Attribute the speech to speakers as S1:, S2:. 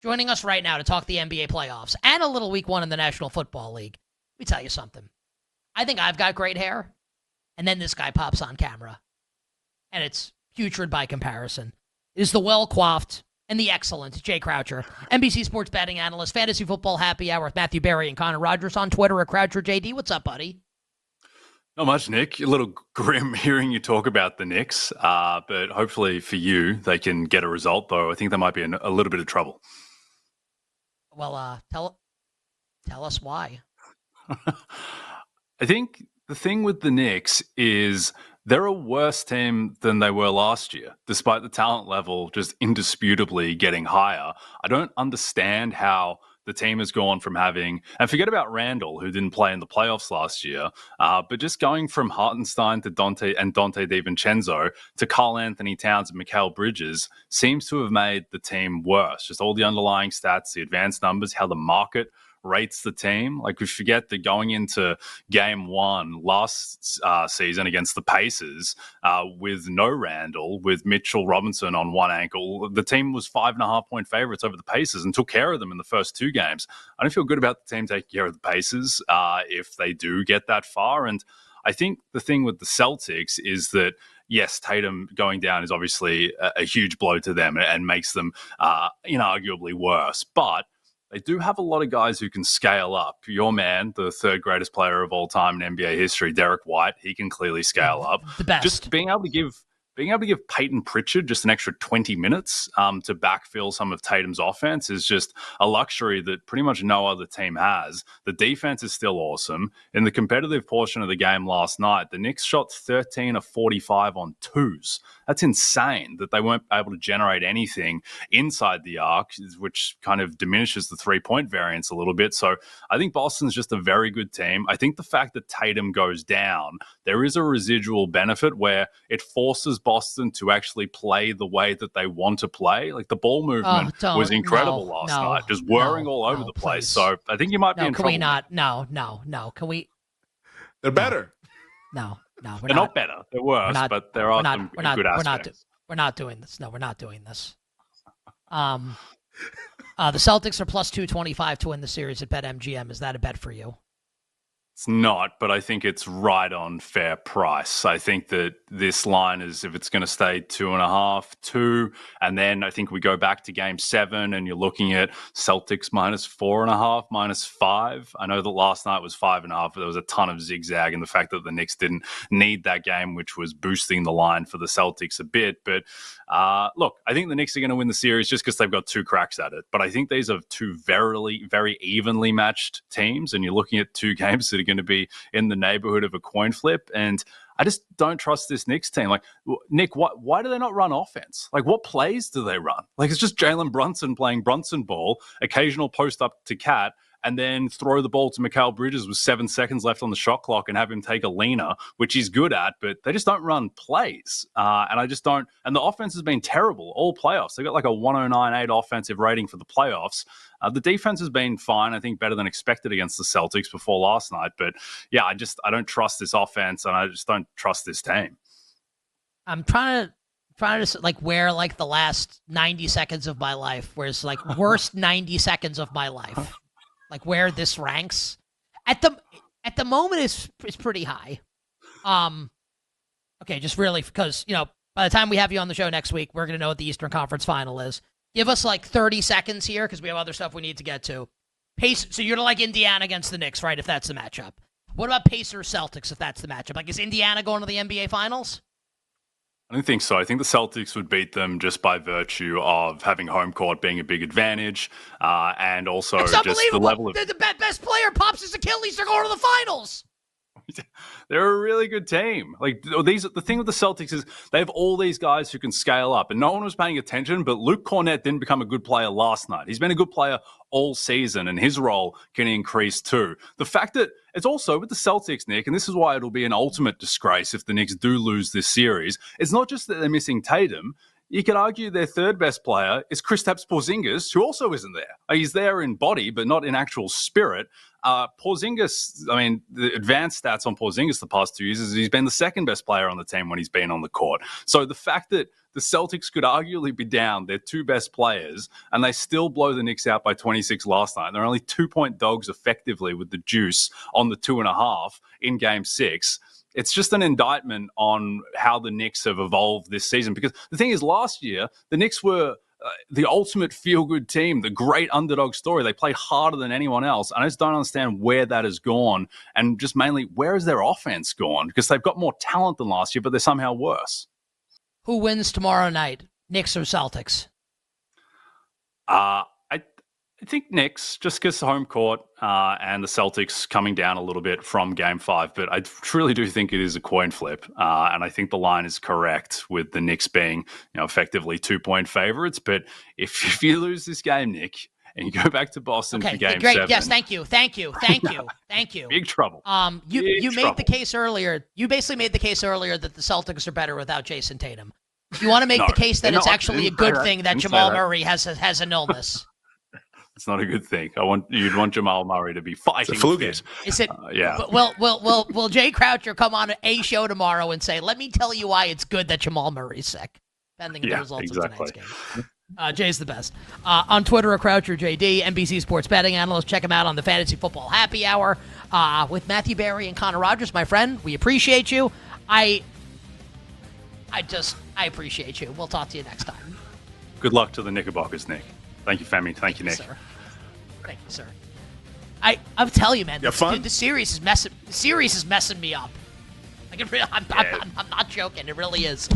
S1: joining us right now to talk the NBA playoffs and a little week one in the National Football League. Let me tell you something. I think I've got great hair, and then this guy pops on camera, and it's putrid by comparison. It is the well-coiffed and the excellent Jay Croucher, NBC sports betting analyst, fantasy football happy hour with Matthew Berry and Connor Rogers on Twitter at CroucherJD. What's up, buddy?
S2: Not much, Nick. A little grim hearing you talk about the Knicks, but hopefully for you, they can get a result, though. I think they might be in a little bit of trouble.
S1: Well, tell us why.
S2: I think the thing with the Knicks is they're a worse team than they were last year, despite the talent level just indisputably getting higher. I don't understand how the team has gone from having, and forget about Randall, who didn't play in the playoffs last year, but just going from Hartenstein to Dante DiVincenzo to Karl Anthony Towns and Mikal Bridges seems to have made the team worse. Just all the underlying stats, the advanced numbers, how the market rates the team. Like, we forget that going into game one last season against the Pacers with no Randall, with Mitchell Robinson on one ankle, the team was 5.5-point favorites over the Pacers and took care of them in the first two games. I don't feel good about the team taking care of the Pacers if they do get that far. And I think the thing with the Celtics is that, yes, Tatum going down is obviously a huge blow to them and makes them inarguably worse. But they do have a lot of guys who can scale up. Your man, the third greatest player of all time in NBA history, Derek White, he can clearly scale up.
S1: The best.
S2: Just being able to give Peyton Pritchard just an extra 20 minutes to backfill some of Tatum's offense is just a luxury that pretty much no other team has. The defense is still awesome. In the competitive portion of the game last night, the Knicks shot 13 of 45 on twos. That's insane that they weren't able to generate anything inside the arc, which kind of diminishes the three-point variance a little bit. So I think Boston's just a very good team. I think the fact that Tatum goes down, there is a residual benefit where it forces Boston to actually play the way that they want to play. Like, the ball movement was incredible last night, just whirring all over the place.
S1: Please.
S2: So I think you might be in trouble.
S1: Can we not? No. Can we?
S3: They're better.
S1: No,
S2: they're not better. They're worse, but there are some good aspects.
S1: We're not doing this. No, we're not doing this. The Celtics are plus 225 to win the series at BetMGM. Is that a bet for you?
S2: It's not, but I think it's right on fair price. I think that this line is, if it's going to stay 2.5, 2, and then I think we go back to game 7 and you're looking at Celtics minus 4.5, minus 5. I know that last night was 5.5, but there was a ton of zigzag, and the fact that the Knicks didn't need that game, which was boosting the line for the Celtics a bit. But look, I think the Knicks are going to win the series just because they've got two cracks at it. But I think these are two very evenly matched teams, and you're looking at two games that are going to be in the neighborhood of a coin flip. And I just don't trust this Knicks team. Like, Nick, why do they not run offense? Like, what plays do they run? Like, it's just Jalen Brunson playing Brunson ball, occasional post up to Cat, and then throw the ball to Mikal Bridges with 7 seconds left on the shot clock and have him take a leaner, which he's good at, but they just don't run plays. And I just don't. And the offense has been terrible all playoffs. They got like a 109.8 offensive rating for the playoffs. The defense has been fine, I think better than expected against the Celtics before last night. But yeah, I don't trust this offense, and I just don't trust this team.
S1: I'm trying to like wear like the last 90 seconds of my life, where it's like worst 90 seconds of my life. Like, where this ranks at the moment is pretty high. Okay, just really because, by the time we have you on the show next week, we're going to know what the Eastern Conference Final is. Give us like 30 seconds here because we have other stuff we need to get to. So you're like Indiana against the Knicks, right? If that's the matchup. What about Pacers Celtics if that's the matchup? Like, is Indiana going to the NBA Finals?
S2: I don't think so. I think the Celtics would beat them just by virtue of having home court being a big advantage, and also just the level of
S1: the best player pops his Achilles. They're going to the finals.
S2: They're a really good team. Like, the thing with the Celtics is they have all these guys who can scale up, and no one was paying attention. But Luke Cornett didn't become a good player last night. He's been a good player all season, and his role can increase too. The fact that it's also with the Celtics, Nick, and this is why it'll be an ultimate disgrace if the Knicks do lose this series. It's not just that they're missing Tatum. you could argue their third best player is Kristaps Porzingis, who also isn't there. He's there in body, but not in actual spirit. Porzingis, I mean, the advanced stats on Porzingis the past 2 years is he's been the second best player on the team when he's been on the court. So the fact that the Celtics could arguably be down their two best players and they still blow the Knicks out by 26 last night. They're only 2-point dogs effectively with the juice on the 2.5 in game 6. It's just an indictment on how the Knicks have evolved this season. Because the thing is, last year, the Knicks were the ultimate feel-good team, the great underdog story. They played harder than anyone else. I just don't understand where that has gone, and just mainly, where has their offense gone? Because they've got more talent than last year, but they're somehow worse.
S1: Who wins tomorrow night, Knicks or Celtics?
S2: I think Knicks, just because home court and the Celtics coming down a little bit from Game 5. But I truly do think it is a coin flip. And I think the line is correct with the Knicks being effectively 2-point favorites. But if you lose this game, Nick, and you go back to Boston for Game 7.
S1: Yes, thank you.
S2: Big trouble.
S1: You made the case earlier. You basically made the case earlier that the Celtics are better without Jason Tatum. You want to make the case that it's actually a good thing that Jamal Murray has an illness.
S2: It's not a good thing. You'd want Jamal Murray to be fighting.
S3: It's a flu game.
S1: Is it?
S2: Yeah.
S1: Will Jay Croucher come on a show tomorrow and say, "Let me tell you why it's good that Jamal Murray's sick," pending the results of tonight's game? Jay's the best. On Twitter, Croucher JD, NBC Sports betting analyst. Check him out on the Fantasy Football Happy Hour with Matthew Berry and Connor Rogers. My friend, we appreciate you. I appreciate you. We'll talk to you next time.
S2: Good luck to the Knickerbockers, Nick. Thank you, Femi. Thank you, Nick.
S1: Sir. Thank you, sir. I'll tell you, man.
S3: Fun?
S1: The series is messing me up. Like I'm not joking. It really is.